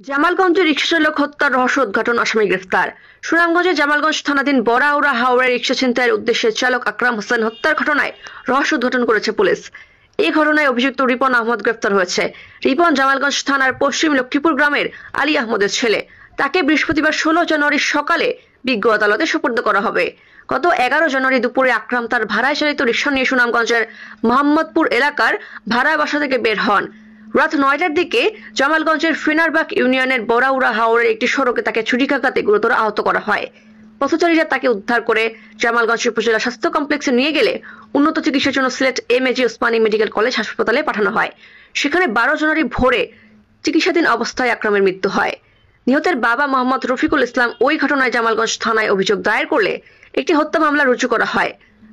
জামালগঞ্জে রিকশা চালক হত্যার রহস্য উদ্ঘাটন, আসামি গ্রেফতার। সুনামগঞ্জের জামালগঞ্জ থানাধীন বড়াউড়া হাওড়ায় রিকশা ছিনতাইয়ের উদ্দেশ্যে চালক আকরাম হোসেন হত্যার ঘটনায় রহস্য উদ্ঘাটন করেছে পুলিশ। এই ঘটনায় অভিযুক্ত রিপন আহমদ গ্রেফতার হয়েছে। রিপন জামালগঞ্জ থানার পশ্চিম লক্ষ্মীপুর গ্রামের আলী আহমদের ছেলে। তাকে বৃহস্পতিবার 16 জানুয়ারি সকালে বিজ্ঞ আদালতে সোপর্দ করা হবে। গত 11 জানুয়ারি দুপুরে আকরাম তার ভাড়ায় চালিত রিকশা নিয়ে সুনামগঞ্জের মোহাম্মদপুর এলাকার ভাড়া বাসা থেকে বের হন। রাত 9টার দিকে জামালগঞ্জের ফিনারবাগ ইউনিয়নের বড়াউড়া হাওরের একটি সড়কে তাকে ছুরিকাঘাতে গুরুতর আহত করা হয়। পথচারীরা তাকে উদ্ধার করে জামালগঞ্জ উপজেলা স্বাস্থ্য কমপ্লেক্সে নিয়ে গেলে উন্নত চিকিৎসার জন্য Sylhet MAG Osmani medical college হাসপাতালে পাঠানো হয়। সেখানে 12 জানুয়ারি ভোরে চিকিৎসাধীন অবস্থায় আকরামের মৃত্যু হয়। নিহতের বাবা মোহাম্মদ রফিকুল ইসলাম ওই ঘটনায় জামালগঞ্জ থানায় অভিযোগ দায়ের করলে একটি হত্যা মামলা রুজু করা হয়।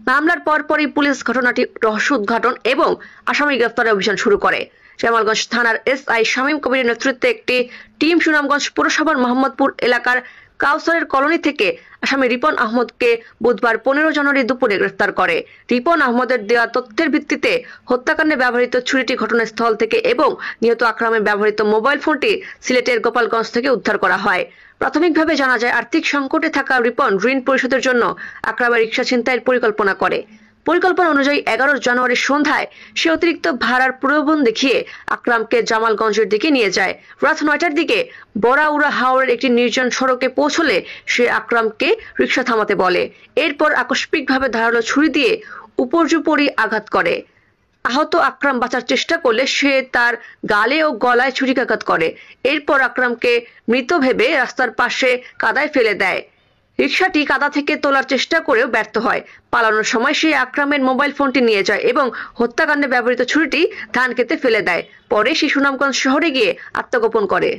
মামলার পরপরই পুলিশ ঘটনাটি রহস্য উদ্ঘাটন এবং আসামি গ্রেফতারের অভিযান শুরু করে। জামালগঞ্জ থানার এসআই শামীম কবিরের নেতৃত্বে একটি টিম সুনামগঞ্জ পৌরসভার মোহাম্মদপুর এলাকার কাউসারের কলোনি থেকে আসামি রিপন আহমদকে বুধবার 15 জানুয়ারি দুপুরে গ্রেফতার করে। রিপন আহমদের দেওয়া তথ্যের ভিত্তিতে হত্যাকাণ্ডে ব্যবহৃত ছুরিটি ঘটনাস্থল থেকে এবং নিহত আকরামের ব্যবহৃত মোবাইল ফোনটি সিলেটের গোপালগঞ্জ থেকে উদ্ধার করা হয়। প্রাথমিকভাবে জানা যায়, আর্থিক সংকটে থাকা রিপন ঋণ পরিশোধের জন্য আকরামের রিকশা ছিনতাইয়ের পরিকল্পনা করে। পরিকল্পনা অনুযায়ী 11 জানুয়ারি সন্ধ্যায় সে অতিরিক্ত ভাড়ার প্রলোভন দেখিয়ে আকরামকে জামালগঞ্জের দিকে নিয়ে যায়। রাত 9টার দিকে বড়াউড়া হাওরের একটি নির্জন সড়কে পৌঁছলে সে আকরামকে রিকশা থামাতে বলে। এরপর আকস্মিকভাবে ধারালো ছুরি দিয়ে উপর্যুপরি আঘাত করে। আহত আকরাম বাঁচার চেষ্টা করলে সে তার গালে ও গলায় ছুরিকাঘাত করে। এরপর আকরামকে মৃত ভেবে রাস্তার পাশে কাদায় ফেলে দেয়। রিকশাটি কাদা থেকে তোলার চেষ্টা করেও ব্যর্থ হয়। পালানোর সময় সে আকরামের মোবাইল ফোনটি নিয়ে যায় এবং হত্যাকাণ্ডে ব্যবহৃত ছুরিটি ধান খেতে ফেলে দেয়। পরে সে সুনামগঞ্জ শহরে গিয়ে আত্মগোপন করে।